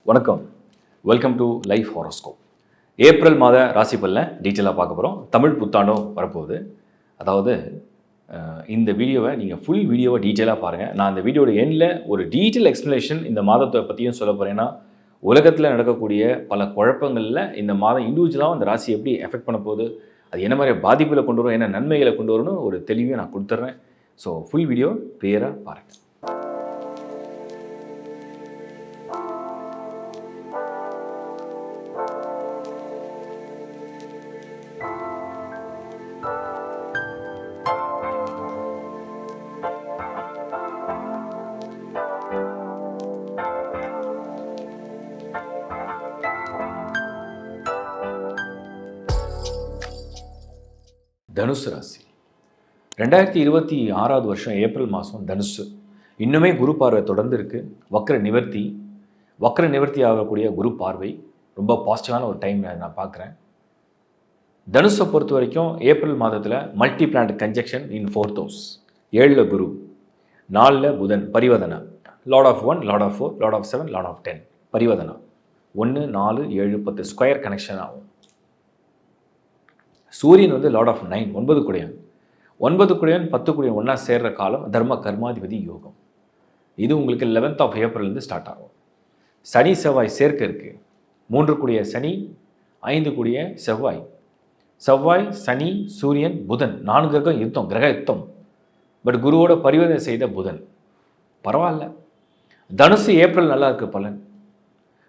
வணக்கம். Welcome to life horoscope. April மாத ராசி பலனை டீட்டெயிலாக பார்க்க போகிறோம். தமிழ் புத்தாண்டும் வரப்போகுது. அதாவது இந்த வீடியோவை நீங்கள் ஃபுல் வீடியோவை டீட்டெயிலாக பாருங்கள். நான் இந்த வீடியோட எண்டில் ஒரு டீட்டெயில் எக்ஸ்ப்ளனேஷன் இந்த மாதத்தை பற்றியும் சொல்ல போகிறேன்னா, உலகத்தில் நடக்கக்கூடிய பல குழப்பங்களில் இந்த மாதம் இண்டிவிஜுவலாக அந்த ராசி எப்படி எஃபெக்ட் பண்ண போகுது, அது என்ன மாதிரி பாதிப்புகளை கொண்டு வரும், என்ன நன்மைகளை கொண்டு வரும்னு ஒரு தெளிவையும் நான் கொடுத்துட்றேன். ஸோ ஃபுல் வீடியோ கிளியராக பாருங்கள். தனுசு ராசி 2026 வருஷம் ஏப்ரல் மாதம் தனுசு. இன்னுமே குரு பார்வை தொடர்ந்து இருக்குது. வக்ர நிவர்த்தி ஆகக்கூடிய குரு பார்வை ரொம்ப பாசிட்டிவான ஒரு டைம் நான் பார்க்குறேன். தனுஷை பொறுத்த வரைக்கும் ஏப்ரல் மாதத்தில் multi planet conjunction in 4th house. 7ல் குரு, 4ல் புதன் பரிவதனா, lord of 1, lord of 4, lord of 7, lord of 10 பரிவதனா. 1, 4, 7, 10 ஸ்கொயர் கனெக்ஷன் ஆகும். சூரியன் லார்ட் ஆஃப் 9, 9 குடையன், 9 குடையன் 10 குடையன் ஒன்றா சேர்கிற காலம் தர்ம கர்மாதிபதி யோகம். இது உங்களுக்கு 11th ஆஃப் ஏப்ரல்லேருந்து ஸ்டார்ட் ஆகும். சனி செவ்வாய் சேர்க்கை இருக்குது. 3 குடைய சனி, 5 குடைய செவ்வாய். செவ்வாய், சனி, சூரியன், புதன் 4 கிரகம் கிரக யுத்தம். பட் குருவோட பரிவர்த்தனை செய்த புதன் பரவாயில்ல. தனுசு ஏப்ரல் நல்லா இருக்குது பலன்.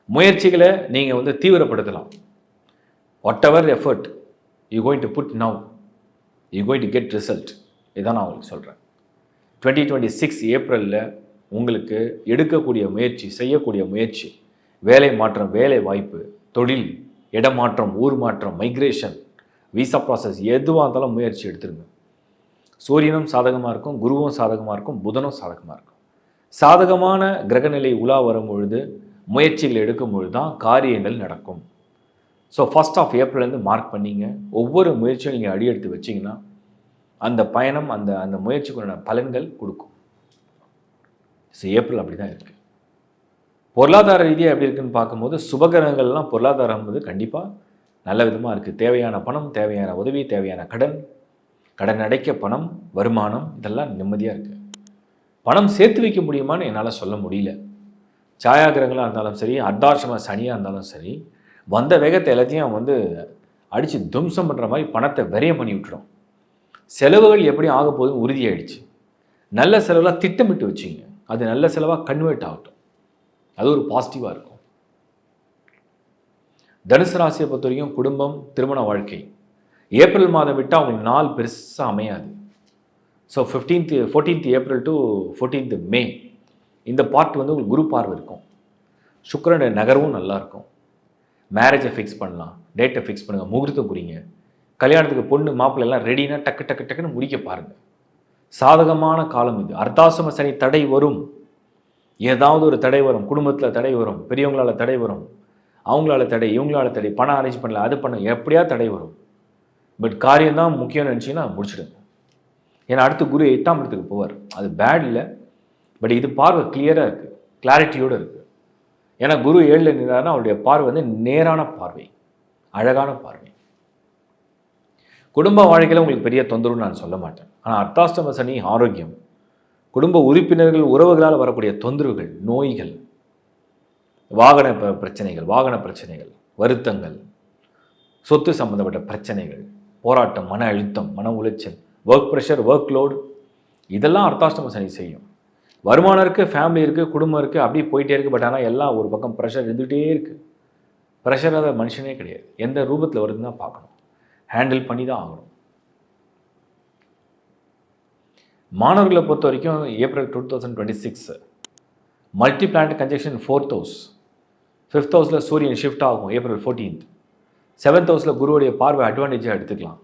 முயற்சிகளை நீங்கள் தீவிரப்படுத்தலாம். Whatever effort you going to put now, you going to get result. இதான் நான் உங்களுக்கு சொல்கிறேன். 2026 ஏப்ரலில் உங்களுக்கு எடுக்கக்கூடிய முயற்சி, செய்யக்கூடிய முயற்சி, வேலை மாற்றம், வேலை வாய்ப்பு, தொழில், இடமாற்றம், ஊர் மாற்றம், மைக்ரேஷன், விசா ப்ராசஸ், எதுவாக இருந்தாலும் முயற்சி எடுத்துருங்க. சூரியனும் சாதகமாக இருக்கும், குருவும் சாதகமாக இருக்கும், புதனும் சாதகமாக இருக்கும். சாதகமான கிரகநிலை உலா வரும் பொழுது, முயற்சிகள் எடுக்கும் பொழுது தான் காரியங்கள் நடக்கும். ஸோ 1st ஆஃப் ஏப்ரல்லேருந்து மார்க் பண்ணிங்க. ஒவ்வொரு முயற்சியும் நீங்கள் அடி எடுத்து வச்சிங்கன்னா அந்த பயணம் அந்த முயற்சிக்குள்ள பலன்கள் கொடுக்கும். ஸோ ஏப்ரல் அப்படி தான் இருக்குது. பொருளாதார ரீதியாக எப்படி இருக்குதுன்னு பார்க்கும்போது சுபகிரகங்கள்லாம் பொருளாதாரம் கண்டிப்பாக நல்ல விதமாக இருக்குது. தேவையான பணம், தேவையான உதவி, தேவையான கடன் அடைக்க பணம், வருமானம், இதெல்லாம் நிம்மதியாக இருக்குது. பணம் சேர்த்து வைக்க முடியுமான்னு என்னால் சொல்ல முடியல. சாயாகிரகங்களாக இருந்தாலும் சரி, அர்த்தாசிரம சனியாக இருந்தாலும் சரி, வந்த வேகத்தை எல்லாத்தையும் அடித்து துவம்சம் பண்ணுற மாதிரி பணத்தை விரயம் பண்ணி விட்டுடும். செலவுகள் எப்படி ஆக போகுதுன்னு உறுதியாயிடுச்சு. நல்ல செலவெலாம் திட்டமிட்டு வச்சிங்க. அது நல்ல செலவாக கன்வெர்ட் ஆகட்டும். அது ஒரு பாசிட்டிவாக இருக்கும். தனுசு ராசியை பொறுத்த வரைக்கும் குடும்பம், திருமண வாழ்க்கை ஏப்ரல் மாதம் விட்டால் அவங்களுக்கு நாள் பெருசாக அமையாது. So 14th April to 14th மே இந்த பார்ட் உங்களுக்கு குரு பார்வை இருக்கும். சுக்கிரனுடைய நகரவும் நல்லாயிருக்கும். மேரேஜை ஃபிக்ஸ் பண்ணலாம், டேட்டை ஃபிக்ஸ் பண்ணுங்கள், முகூர்த்தம் குறிங்க, கல்யாணத்துக்கு பொண்ணு மாப்பிள்ளை எல்லாம் ரெடினா டக்குன்னு முடிக்க பாருங்கள். சாதகமான காலம் இது. அர்த்தாசிரம சனி தடை வரும், ஏதாவது ஒரு தடை வரும், குடும்பத்தில் தடை வரும், பெரியவங்களால் தடை வரும், அவங்களால தடை, இவங்களால தடை, பணம் அரேஞ்ச் பண்ணல, அது பண்ண எப்படியா தடை வரும். பட் காரியம்தான் முக்கியம்னு நினச்சிங்கன்னா முடிச்சிடுங்க. ஏன்னா அடுத்து குரு 8ஆம் இடத்துக்கு போவார். அது பேட் இல்லை, பட் இது பார்வை கிளியராக இருக்குது, கிளாரிட்டியோடு இருக்குது. ஏன்னா குரு 7ல் நின்றாருன்னா அவருடைய பார்வை நேரான பார்வை, அழகான பார்வை. குடும்ப வாழ்க்கையில் உங்களுக்கு பெரிய தொந்தரவுன்னு நான் சொல்ல மாட்டேன். ஆனால் அர்த்தாஷ்டம சனி ஆரோக்கியம், குடும்ப உறுப்பினர்கள், உறவுகளால் வரக்கூடிய தொந்தரவுகள், நோய்கள், வாகன பிரச்சனைகள், வருத்தங்கள், சொத்து சம்பந்தப்பட்ட பிரச்சனைகள், போராட்டம், மன அழுத்தம், மன உளைச்சல், ஒர்க் ப்ரெஷர், ஒர்க் லோடு, இதெல்லாம் அர்த்தாஷ்டம சனி செய்யும். வருமானம் இருக்குது, ஃபேமிலி இருக்குது, குடும்பம் இருக்குது, அப்படியே போயிட்டே இருக்குது. பட் ஆனால் எல்லாம் ஒரு பக்கம் ப்ரெஷர் இருந்துகிட்டே இருக்குது. ப்ரெஷராக மனுஷனே கிடையாது. எந்த ரூபத்தில் வருதுன்னு தான் பார்க்கணும், ஹேண்டில் பண்ணி தான் ஆகணும். மாணவர்களை பொறுத்த வரைக்கும் April 2026 multi planet conjunction 4th house. 5th ஹவுஸில் சூரியன் ஷிஃப்ட் ஆகும் ஏப்ரல் 14th. 7th ஹவுஸில் குருவுடைய பார்வை அட்வான்டேஜாக எடுத்துக்கலாம்.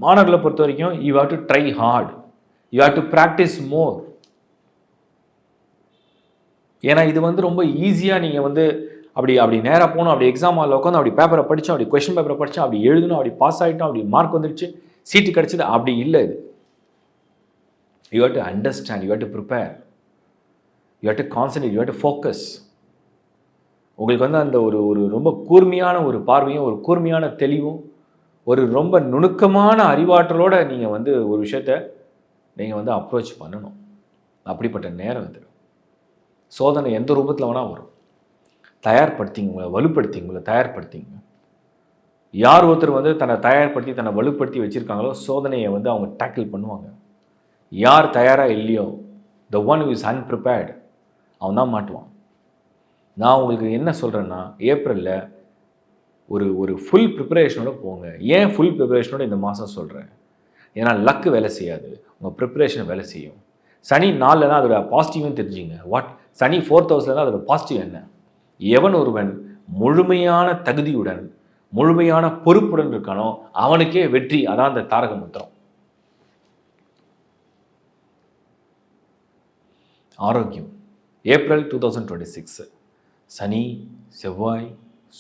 மாணவர்களை பொறுத்த வரைக்கும் you have to try hard, you have to practice more. ஏன்னா இது ரொம்ப ஈஸியாக நீங்கள் அப்படி நேராக போகணும், அப்படி எக்ஸாம் ஹாலில் உட்காந்து அப்படி பேப்பரை படித்தோம், அப்படி கொஷின் பேப்பரை படித்தோம், அப்படி எழுதணும், அப்படி பாஸ் ஆகிட்டோம், அப்படி மார்க் வந்துடுச்சு, சீட்டு கிடச்சிது, அப்படி இல்லை. இது you have to understand, you have to prepare, you have to concentrate, you have to focus. உங்களுக்கு வந்து அந்த ஒரு ஒரு ரொம்ப கூர்மையான ஒரு பார்வையும் ஒரு கூர்மையான தெளிவும் ஒரு ரொம்ப நுணுக்கமான அறிவாற்றலோட நீங்கள் வந்து ஒரு விஷயத்த நீங்கள் வந்து அப்ரோச் பண்ணணும். அப்படிப்பட்ட நேரம் இது. சோதனை எந்த ரூபத்தில் வேணால் வரும். தயார்படுத்திங்க, உங்களை வலுப்படுத்திங்க, உங்களை தயார்படுத்திங்க. யார் ஒருத்தர் வந்து தன்னை தயார்படுத்தி தன்னை வலுப்படுத்தி வச்சுருக்காங்களோ சோதனையை வந்து அவங்க டேக்கிள் பண்ணுவாங்க. யார் தயாராக இல்லையோ, த ஒன் ஹூ இஸ் அன்ப்ரிப்பேர்டு, அவன் தான் மாட்டுவான். நான் உங்களுக்கு என்ன சொல்கிறேன்னா, ஏப்ரலில் ஒரு ஒரு ஃபுல் ப்ரிப்பரேஷனோட போங்க. ஏன் ஃபுல் ப்ரிப்பரேஷனோட இந்த மாதம் சொல்கிறேன்? ஏன்னா லக்கு வேலை செய்யாது, உங்கள் ப்ரிப்பரேஷன் வேலை செய்யும். சனி 4ல் தான் அதோட பாசிட்டிவ்னு தெரிஞ்சுங்க. சனி 4th ஹவுஸில் தான் அதோட பாசிட்டிவ் என்ன? எவன் ஒருவன் முழுமையான தகுதியுடன் முழுமையான பொறுப்புடன் இருக்கானோ அவனுக்கே வெற்றி. அதான் அந்த தாரக மந்திரம். ஆரோக்கியம் April 2026 Shani, Sevvai,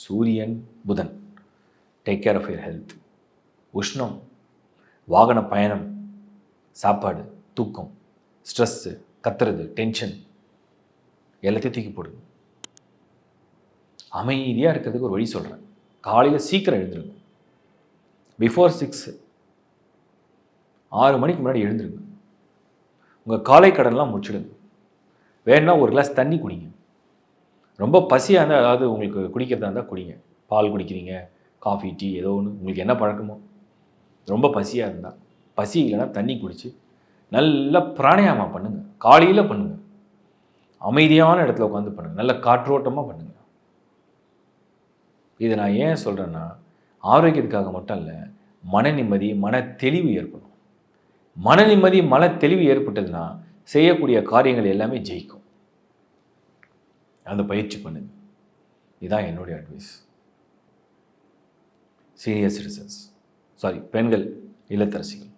Suriyan, Budhan. Take care of your health. உஷ்ணம், வாகன பயணம், சாப்பாடு, தூக்கம், ஸ்ட்ரெஸ்ஸு, கத்துறது, டென்ஷன் எல்லாத்தையும் தூக்கி போடுங்க. அமைதியாக இருக்கிறதுக்கு ஒரு வழி சொல்கிறேன். காலையில் சீக்கிரம் எழுந்துருங்க. பிஃபோர் 6, 6 மணிக்கு முன்னாடி எழுந்துருங்க. உங்கள் காலை கடன்லாம் முடிச்சிடுங்க. வேணுன்னா ஒரு கிளாஸ் தண்ணி குடிங்க. ரொம்ப பசியாக இருந்தால், அதாவது உங்களுக்கு குடிக்கிறதா இருந்தால் குடிங்க. பால் குடிக்கிறீங்க, காஃபி, டீ, ஏதோ ஒன்று உங்களுக்கு என்ன பழக்கமோ. ரொம்ப பசியாக இருந்தால், பசி இல்லைன்னா தண்ணி குடித்து நல்லா பிராணாயாமம் பண்ணுங்கள். காலையில் பண்ணுங்கள். அமைதியான இடத்துல உட்காந்து பண்ணுங்கள். நல்ல காற்றோட்டமாக பண்ணுங்கள். இதை நான் ஏன் சொல்கிறேன்னா, ஆரோக்கியத்துக்காக மட்டும் இல்லை, மன நிம்மதி, மன தெளிவு ஏற்படும். மன நிம்மதி, மன தெளிவு ஏற்பட்டதுன்னா செய்யக்கூடிய காரியங்கள் எல்லாமே ஜெயிக்கும். அந்த பயிற்சி பண்ணுங்க. இதுதான் என்னுடைய அட்வைஸ். சீனியர் சிட்டிசன்ஸ், பெண்கள், இல்லத்தரசிகள்,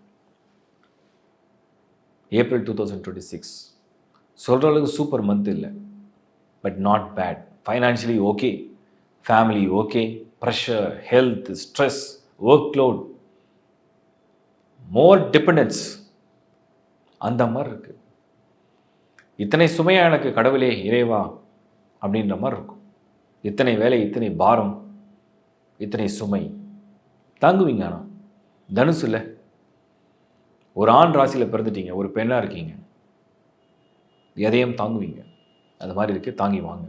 ஏப்ரல் 2026 சொல்கிற அளவுக்கு சூப்பர் மந்த் இல்லை, but not bad. Financially okay, family okay, pressure, health, stress, work load, more dependence, அந்த மாதிரி இருக்குது. இத்தனை சுமையாக எனக்கு கடவுளே, இறைவா அப்படின்ற மாதிரி இருக்கும். இத்தனை வேலை, இத்தனை பாரம், இத்தனை சுமை தாங்குவீங்க. ஆனால் தனுசு இல்லை, ஒரு ஆண் ராசியில் பிறந்துட்டீங்க, ஒரு பெண்ணாக இருக்கீங்க, எதையும் தாங்குவீங்க. அது மாதிரி இருக்குது, தாங்கி வாங்க.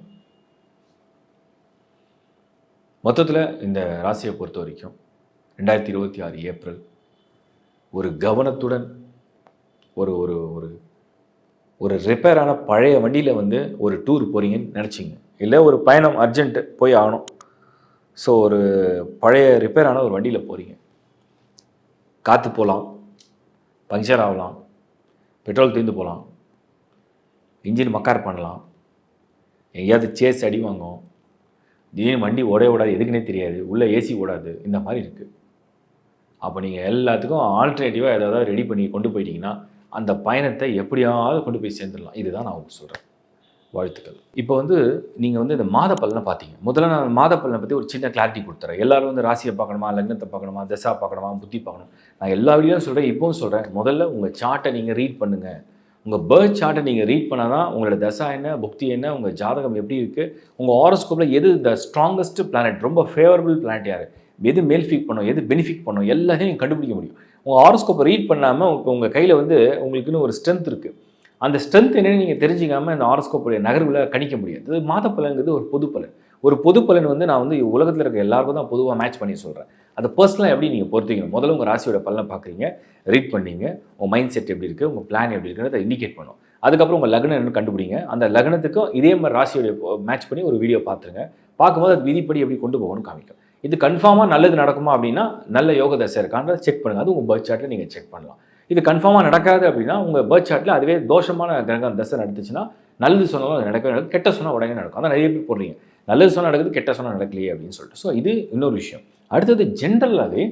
மொத்தத்தில் இந்த ராசியை பொறுத்த வரைக்கும் 2026 ஏப்ரல் ஒரு கவனத்துடன் ஒரு ஒரு ஒரு ஒரு ரிப்பேரான பழைய வண்டியில் வந்து ஒரு டூர் போகிறீங்கன்னு நினச்சிங்க. இல்லை ஒரு பயணம் அர்ஜென்ட்டு போய் ஆகணும். ஸோ ஒரு பழைய ரிப்பேரான ஒரு வண்டியில் போகிறீங்க. காற்று போகலாம், பங்க்சர் ஆகலாம், பெட்ரோல் தீர்ந்து போகலாம், இன்ஜின் மக்கார் பண்ணலாம், எங்கேயாவது சேஸ் அடி வாங்கும், திடீர்னு வண்டி ஓடாது, எதுக்குன்னே தெரியாது, உள்ளே ஏசி ஓடாது, இந்த மாதிரி இருக்குது. அப்போ நீங்கள் எல்லாத்துக்கும் ஆல்டர்னேட்டிவாக ஏதாவது ரெடி பண்ணி கொண்டு போயிட்டீங்கன்னா அந்த பயணத்தை எப்படியாவது கொண்டு போய் சேர்ந்துடலாம். இதுதான் நான் உங்களுக்கு சொல்கிறேன். வாழ்த்துக்கள். இப்போ வந்து நீங்கள் வந்து இந்த மாத பலனை பார்த்தீங்க. முதல்ல நான் மாத பலனை பற்றி ஒரு சின்ன கிளாரிட்டி கொடுத்துறேன். எல்லோரும் வந்து ராசியை பார்க்கணுமா, லக்னத்தை பார்க்கணுமா, தசா பார்க்கணுமா, புத்தி பார்க்கணும், நான் எல்லா வீடியோவும் சொல்கிறேன், இப்போவும் சொல்கிறேன். முதல்ல உங்கள் சார்ட்டை நீங்கள் ரீட் பண்ணுங்கள். உங்கள் பேர்த் சார்ட்டை நீங்கள் ரீட் பண்ணால் தான் உங்களோட தசா என்ன, புக்தி என்ன, உங்கள் ஜாதகம் எப்படி இருக்குது, உங்கள் ஹாரோஸ்கோப்பில் எது த ஸ்ட்ராங்கஸ்ட் பிளானட், ரொம்ப ஃபேவரபிள் பிளானட் யார், எது மேல்ஃபிக் பண்ணும், எது பெனிஃபிக் பண்ணும், எல்லாத்தையும் நீங்கள் கண்டுபிடிக்க முடியும். உங்கள் ஹாரோஸ்கோப்பை ரீட் பண்ணாமல் உங்கள் கையில் வந்து உங்களுக்குன்னு ஒரு ஸ்ட்ரென்த் இருக்குது. அந்த ஸ்ட்ரென்த் என்னென்னு நீங்கள் தெரிஞ்சிக்காமல் அந்த ஹாரோஸ்கோப்புடைய நகர்வில் கணிக்க முடியாது. அது மாத பலன்கிறது ஒரு பொது பலன். ஒரு பொது பலன் வந்து நான் வந்து உலகத்தில் இருக்க எல்லாருக்கும் தான் பொதுவாக மேட்ச் பண்ணி சொல்கிறேன். அதை பர்சனலாக எப்படி நீங்கள் பொறுத்திக்கணும். முதல்ல உங்கள் ராசியோட பலனை பார்க்குறீங்க, ரீட் பண்ணீங்க, உங்கள் மைண்ட் செட் எப்படி இருக்குது, உங்கள் பிளான் எப்படி இருக்குன்னு அதை இண்டிகேட் பண்ணும். அதுக்கப்புறம் உங்கள் லக்னம் என்னன்னு கண்டுபிடிங்க. அந்த லக்னத்துக்கும் இதே மாதிரி ராசியோடைய மேட்ச் பண்ணி ஒரு வீடியோ பார்த்துருங்க. பார்க்கும்போது அது விதிப்படி எப்படி கொண்டு போகணும்னு காமிக்கும். இது கன்ஃபார்மாக நல்லது நடக்குமா அப்படின்னா நல்ல யோக தசை இருக்கான்றதை செக் பண்ணுங்கள். அது உங்கள் பர்த் சார்ட்டில் நீங்கள் செக் பண்ணலாம். இது கன்ஃபார்மாக நடக்காது அப்படின்னா உங்கள் பர்த் சார்ட்டில் அதுவே தோஷமான கிரகம் தசை நடந்துச்சுன்னா நல்லது சொன்னாலும் அது நடக்கவே நடக்கும், கெட்ட சொன்னால் உடனே நடக்கும். அதான் நிறைய பேர் போடுறீங்க, நல்லது சொன்னால் நடக்குது, கெட்ட சொன்னால் நடக்கலையே அப்படின்னு சொல்லிட்டு. ஸோ இது இன்னொரு விஷயம். அடுத்தது ஜென்ரலாகவே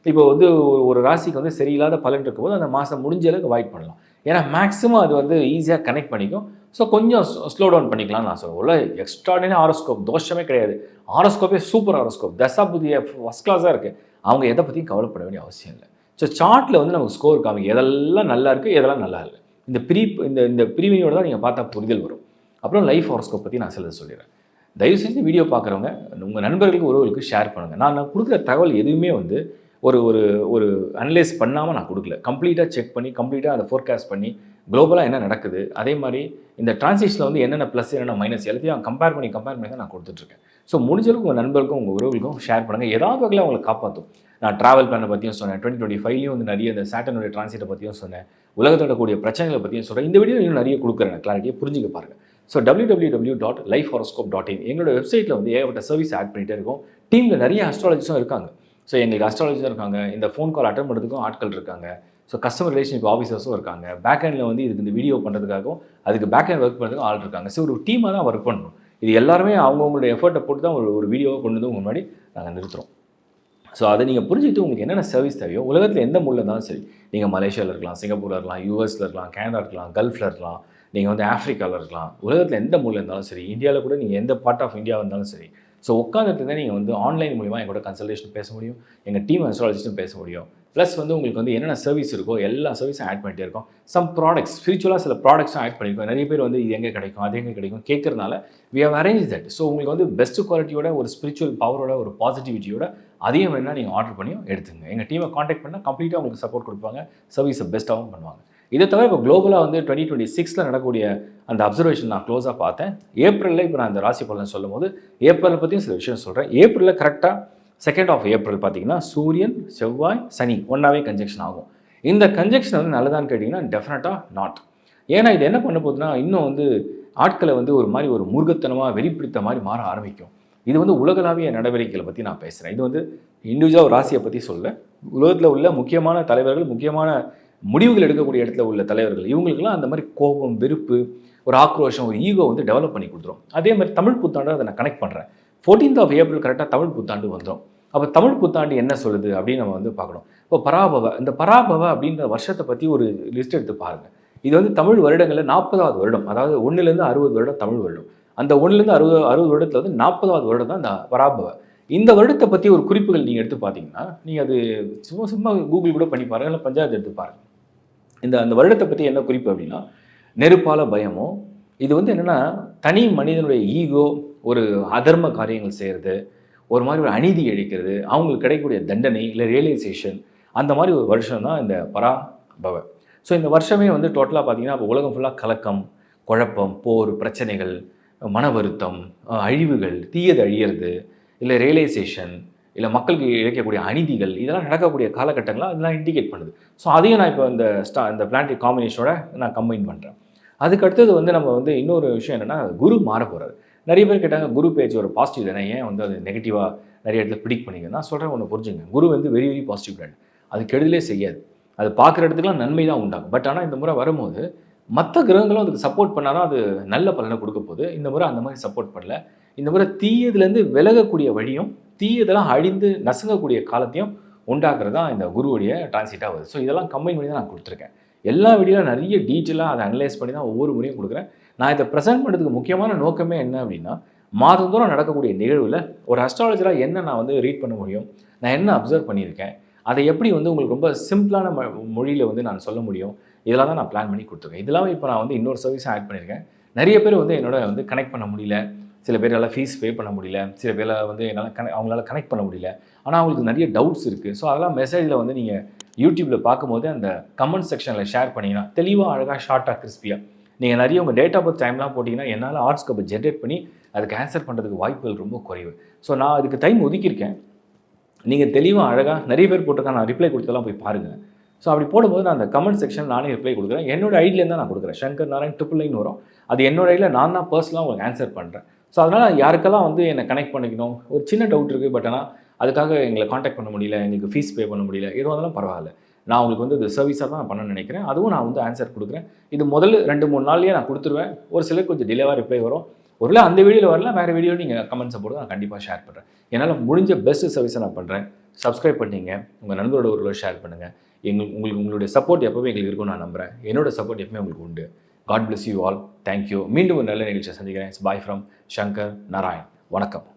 இப்போ வந்து ஒரு ராசிக்கு வந்து சரியில்லாத பலன் இருக்கும்போது அந்த மாதம் முடிஞ்ச அளவுக்கு அவாய்ட் பண்ணலாம். ஏன்னா மேக்ஸிமம் அது வந்து ஈஸியாக கனெக்ட் பண்ணிக்கும். ஸோ கொஞ்சம் ஸ்லோ டவுன் பண்ணிக்கலாம்னு நான் சொல்லுவேன். உள்ள எக்ஸ்ட்ராடினரி ஹாரோஸ்கோப் தோஷமே கிடையாது. ஹாரோஸ்கோப்பே சூப்பர் ஹாரோஸ்கோப், தசா புதிய ஃபஸ்ட் கிளாஸாக இருக்குது. அவங்க எதை பற்றியும் கவலைப்பட வேண்டிய அவசியம் இல்லை. ஸோ சார்ட்டில் வந்து நமக்கு ஸ்கோர் காமிக்கும், எதெல்லாம் நல்லா இருக்குது, எதெல்லாம் நல்லா இல்லை. இந்த பிரிவினையோடு தான் நீங்கள் பார்த்தா புரிதல் வரும். அப்புறம் லைஃப் ஹாரோஸ்கோப் பற்றி நான் சிலது சொல்லிடுறேன். தயவு செஞ்சு வீடியோ பார்க்குறவங்க உங்கள் நண்பர்களுக்கு உறவுகளுக்கு ஷேர் பண்ணுங்கள். நான் கொடுக்குற தகவல் எதுவுமே வந்து ஒரு ஒரு ஒரு அனலைஸ் பண்ணாமல் நான் கொடுக்கல. கம்ப்ளீட்டாக செக் பண்ணி, கம்ப்ளீட்டாக அதை ஃபோர்காஸ்ட் பண்ணி, குளோபலாக என்ன நடக்குது, அதே மாதிரி இந்த டிரான்சிஷனில் வந்து என்னென்ன ப்ளஸ் என்னென்ன மைனஸ் எல்லாத்தையும் கம்பேர் பண்ணி தான் நான் கொடுத்துட்ருக்கேன். ஸோ முடிஞ்ச அளவுக்கு உங்கள் நண்பர்களுக்கும் உங்கள் உறவுகளுக்கும் ஷேர் பண்ணுங்கள். ஏதாவது வகையில் அவங்களை காப்பாற்றும். நான் ட்ராவல் பிளானை பற்றியும் சொன்னேன். 2025லேயும் வந்து நிறைய இந்த சாட்டனுடைய டிரான்சிட்டை பற்றியும் சொன்னேன். உலகத்தோட கூடிய பிரச்சனைகளை பற்றியும் சொல்கிறேன். இந்த வீடியோ இன்னும் நிறைய கொடுக்குறேன், கிளாரிட்டியை புரிஞ்சுக்க பாருங்கள். ஸோ www.lifehoroscope.in எங்களோட வெப்சைட்டில் வந்து ஏகப்பட்ட சர்வீஸ் ஆட் பண்ணிகிட்டே இருக்கும். டீமில் நிறைய அஸ்ட்ராலஜிஸும் இருக்காங்க. ஸோ எங்களுக்கு அஸ்ட்ராலஜிஸும் இருக்காங்க, இந்த ஃபோன் கால் அட்டன் பண்ணுறதுக்கும் ஆட்கள் இருக்காங்க. ஸோ கஸ்டமர் ரிலேஷன்ஷிப் ஆஃபீஸர்ஸும் இருக்காங்க. பேக் ஹேண்டில் வந்து இதுக்கு இந்த வீடியோ பண்ணுறதுக்காகவும் அதுக்கு பேக் ஹேண்ட் ஒர்க் பண்ணுறதுக்கும் ஆள் இருக்காங்க. ஸோ ஒரு டீமாக தான் ஒர்க் பண்ணணும். இது எல்லாருமே அவங்கவுங்களுடைய எஃபர்ட்டை போட்டு தான் ஒரு வீடியோவை கொண்டு வந்து உங்கள் முன்னாடி நாங்கள் நிறுத்துகிறோம். ஸோ அதை நீங்கள் புரிஞ்சுக்கிட்டு உங்களுக்கு என்னென்ன சர்வீஸ் தேவையோ உலகத்தில் எந்த மூலையில் இருந்தாலும் சரி, நீங்கள் மலேசியாவில் இருக்கலாம், சிங்கப்பூரில் இருக்கலாம், யூஎஸில் இருக்கலாம், கனடா இருக்கலாம், கல்ஃபில் இருக்கலாம், நீங்கள் வந்து ஆஃப்ரிக்காவில் இருக்கலாம், உலகத்தில் எந்த மூலையில் இருந்தாலும் சரி, இந்தியாவில் கூட நீங்கள் எந்த பார்ட் ஆஃப் இந்தியா இருந்தாலும் சரி, ஸோ உட்காந்துட்டு தான் நீங்கள் வந்து ஆன்லைன் மூலிமா எங்களோட கன்சல்டேஷன் பேச முடியும், எங்கள் டீம் அஸ்ட்ராலஜிஸ்ட்டும் பேச முடியும். ப்ளஸ் வந்து உங்களுக்கு வந்து என்னென்ன சர்வீஸ் இருக்கோ எல்லா சர்வீஸும் ஆட் பண்ணிட்டே இருக்கோம். சம் ப்ராடக்ட்ஸ் ஸ்பிரிச்சுவலாக சில ப்ராடக்ட்ஸும் ஆட் பண்ணியிருக்கோம். நிறைய பேர் வந்து இது எங்கே கிடைக்கும், அது எங்கே கிடைக்கும் கேட்குறதுனால we have arrange that. So உங்களுக்கு வந்து பெஸ்ட் குவாலிட்டியோட ஒரு ஸ்பிரிச்சுவல் பவரோட ஒரு பாசிட்டிவிட்டியோட அதையும் வேணால் நீங்கள் ஆர்டர் பண்ணியும் எடுத்துங்க. எங்கள் டீமை காண்டாக்ட் பண்ணால் கம்ப்ளீட்டாக உங்களுக்கு சப்போர்ட் கொடுப்பாங்க, சர்வீஸை பெஸ்ட்டாகவும் பண்ணுவாங்க. இதை தவிர இப்போ குளோபலாக வந்து 2026 நடக்கக்கூடிய அந்த அப்சர்வேஷன் நான் க்ளோஸாக பார்த்தேன். ஏப்ரலில் இப்போ நான் அந்த ராசி பலன் சொல்லும் போது ஏப்ரலை பற்றியும் சில விஷயம் சொல்கிறேன். ஏப்ரலில் கரெக்டாக 2nd of April பார்த்தீங்கன்னா சூரியன், செவ்வாய், சனி ஒன்றாவே கன்ஜெக்ஷன் ஆகும். இந்த கன்ஜெக்ஷன் வந்து நல்லதான்னு கேட்டிங்கன்னா டெஃபினட்டாக நாட். ஏன்னா இது என்ன பண்ண போகுதுன்னா இன்னும் வந்து ஆட்களை வந்து ஒரு மாதிரி ஒரு முருகத்தனமாக வெறிப்பிடித்த மாதிரி மாற ஆரம்பிக்கும். இது வந்து உலகளாவிய நடவடிக்கைகளை பற்றி நான் பேசுகிறேன். இது வந்து இண்டிவிஜுவலாக ஒரு ராசியை பற்றி சொல்ல, உலகத்தில் உள்ள முக்கியமான தலைவர்கள், முக்கியமான முடிவுகள் எடுக்கக்கூடிய இடத்துல உள்ள தலைவர்கள், இவங்களுக்கெல்லாம் அந்த மாதிரி கோபம், வெறுப்பு, ஒரு ஆக்ரோஷம், ஒரு ஈகோ வந்து டெவலப் பண்ணி கொடுத்துரும். அதே மாதிரி தமிழ் புத்தாண்டை அதை நான் கனெக்ட் பண்ணுறேன். 14th of April கரெக்டாக தமிழ் புத்தாண்டு வந்துடும். அப்போ தமிழ் புத்தாண்டு என்ன சொல்லுது அப்படின்னு நம்ம வந்து பார்க்கணும். இப்போ பராபவ, இந்த பராபவ அப்படின்ற வருஷத்தை பற்றி ஒரு லிஸ்ட் எடுத்து பாருங்கள். இது வந்து தமிழ் வருடங்களில் 40வது வருடம், அதாவது 1லேருந்து 60 வருடம் தமிழ் வருடம். அந்த 1லேருந்து 60 வருடத்தில் வந்து 40வது வருடம் தான் இந்த பராபவ. இந்த வருடத்தை பற்றி ஒரு குறிப்புகள் நீங்கள் எடுத்து பார்த்தீங்கன்னா, நீங்கள் அது சும்மா கூகுள் கூட பண்ணி பாருங்கள், இல்லை பஞ்சாயத்து எடுத்து பாருங்கள். அந்த வருடத்தை பற்றி என்ன குறிப்பு அப்படின்னா, நெருப்பால் பயமோ, இது வந்து என்னென்னா தனி மனிதனுடைய ஈகோ, ஒரு அதர்ம காரியங்கள் செய்கிறது, ஒரு மாதிரி ஒரு அநீதி இழைக்கிறது, அவங்களுக்கு கிடைக்கக்கூடிய தண்டனை இல்லை ரியலைசேஷன், அந்த மாதிரி ஒரு வருஷம் தான் இந்த பராபவ. ஸோ இந்த வருஷமே வந்து டோட்டலாக பார்த்தீங்கன்னா இப்போ உலகம் ஃபுல்லாக கலக்கம், குழப்பம், போர், பிரச்சனைகள், மன வருத்தம், அழிவுகள், தீயது அழியிறது, இல்லை ரியலைசேஷன், இல்லை மக்களுக்கு இழைக்கக்கூடிய அநீதிகள், இதெல்லாம் நடக்கக்கூடிய காலகட்டங்களாக அதெல்லாம் இண்டிகேட் பண்ணுது. ஸோ அதையும் நான் இப்போ இந்த பிளானட்டரி காம்பினேஷனோட நான் கம்பைன் பண்ணுறேன். அதுக்கு அடுத்தது வந்து நம்ம வந்து இன்னொரு விஷயம் என்னென்னா குரு மாற போகிறாரு. நிறைய பேர் கேட்டாங்க குரு பேச்சு ஒரு பாசிட்டிவ் தானே, ஏன் வந்து அது நெகட்டிவாக நிறைய இடத்துல ப்ரிடிக்ட் பண்ணிங்க. நான் சொல்கிறேன் ஒன்று புரிஞ்சுங்க, குரு வந்து வெரி வெரி பாசிட்டிவ் பிளான். அது கெடுதலே செய்யாது, அது பார்க்குற இடத்துக்குலாம் நன்மை தான் உண்டாகும். பட் ஆனால் இந்த முறை வரும்போது மற்ற கிரகங்களும் அதுக்கு சப்போர்ட் பண்ணால் தான் அது நல்ல பலனை கொடுக்க போகுது. இந்த முறை அந்த மாதிரி சப்போர்ட் பண்ணல. இந்த முறை தீயதுலேருந்து விலகக்கூடிய வழியும், தீயதெல்லாம் அழிந்து நசுங்கக்கூடிய காலத்தையும் உண்டாக்குறது தான் இந்த குருவுடைய டிரான்சிட்டாக வருது. ஸோ இதெல்லாம் கம்பைன் பண்ணி தான் நான் கொடுத்துருக்கேன். எல்லா வீடியோவில் நிறைய டீட்டெயிலாக அதை அனலைஸ் பண்ணி தான் ஒவ்வொரு முறையும் கொடுக்குறேன். நான் இதை ப்ரெசென்ட் பண்ணுறதுக்கு முக்கியமான நோக்கமே என்ன அப்படின்னா, மாதந்தோறும் நடக்கக்கூடிய நிகழ்வில் ஒரு அஸ்ட்ராலஜராக என்ன நான் வந்து ரீட் பண்ண முடியும், நான் என்ன அப்சர்வ் பண்ணியிருக்கேன், அதை எப்படி வந்து உங்களுக்கு ரொம்ப சிம்பிளான மொழியில் வந்து நான் சொல்ல முடியும், இதெல்லாம் தான் நான் பிளான் பண்ணி கொடுத்துருக்கேன். இதெல்லாம் இப்போ நான் வந்து இன்னொரு சர்வீஸை ஆட் பண்ணியிருக்கேன். நிறைய பேர் வந்து என்னோட வந்து கனெக்ட் பண்ண முடியல, சில பேரால் ஃபீஸ் பே பண்ண முடியல, சில பேரில் வந்து என்னால் அவங்களால கனெக்ட் பண்ண முடியல, ஆனால் அவங்களுக்கு நிறைய டவுட்ஸ் இருக்குது. ஸோ அதெல்லாம் மெசேஜில் வந்து நீங்கள் யூடியூப்பில் பார்க்கும்போது அந்த கமெண்ட் செக்ஷனில் ஷேர் பண்ணிங்கன்னா தெளிவாக, அழகாக, ஷார்ட்டாக, கிறிஸ்பியாக நீங்கள் நிறைய உங்கள் டேட் ஆஃப் பர்த் டைம்லாம் போட்டிங்கன்னா என்னால் ஆர்ட்ஸ்கப்பை ஜென்ரேட் பண்ணி அதுக்கு ஆன்சர் பண்ணுறதுக்கு வாய்ப்புகள் ரொம்ப குறைவு. ஸோ நான் அதுக்கு டைம் ஒதுக்கியிருக்கேன். நீங்கள் தெளிவாக, அழகாக நிறைய பேர் போட்டிருக்காங்க, நான் ரிப்ளை கொடுத்ததெல்லாம் போய் பாருங்கள். ஸோ அப்படி போடும்போது நான் அந்த கமெண்ட் செக்ஷன் நானே ரிப்ளை கொடுக்குறேன். என்னோட ஐடியிலேருந்து தான் நான் கொடுக்குறேன். சங்கர் நாராயண் 999 வரும். அது என்னோட ஐடியில் நான் தான் பர்சனலாக உங்களுக்கு ஆன்சர் பண்ணுறேன். ஸோ அதனால் யாருக்கெல்லாம் வந்து என்னை கனெக்ட் பண்ணிக்கணும், ஒரு சின்ன டவுட் இருக்குது, பட் ஆனால் அதுக்காக எங்களை காண்டாக்ட் பண்ண முடியல, எங்களுக்கு ஃபீஸ் பே பண்ண முடியல, எதுவும் அதெல்லாம் பரவாயில்ல. நான் உங்களுக்கு வந்து இது சர்வீஸாக தான் பண்ண நினைக்கிறேன். அதுவும் நான் வந்து ஆன்சர் கொடுக்குறேன். இது முதல்ல 2-3 நாள்லேயே நான் கொடுத்துருவேன். ஒரு சிலர் கொஞ்சம் டிலேவாக ரிப்ளை வரும். ஒருவேளை அந்த வீடியோவில் வரல, வேறு வீடியோ நீங்கள் கமெண்ட்ஸை போட்டு நான் கண்டிப்பாக ஷேர் பண்ணுறேன். என்னால் முடிஞ்ச பெஸ்ட் சர்வீஸை நான் பண்ணுறேன். சப்ஸ்கிரைப் பண்ணிங்க, உங்கள் நண்பரோட ஒரு ஷேர் பண்ணுங்கள். உங்களுடைய சப்போர்ட் எப்போவே எங்களுக்கு இருக்கும்னு நான் நம்புகிறேன். என்னோட சப்போர்ட் எப்பவுமே உங்களுக்கு உண்டு. God bless you all. Thank you. மீண்டும் ஒரு நல்ல நிகழ்ச்சியை சந்திக்கிறேன். Bye from Shankar Narayan. வணக்கம்.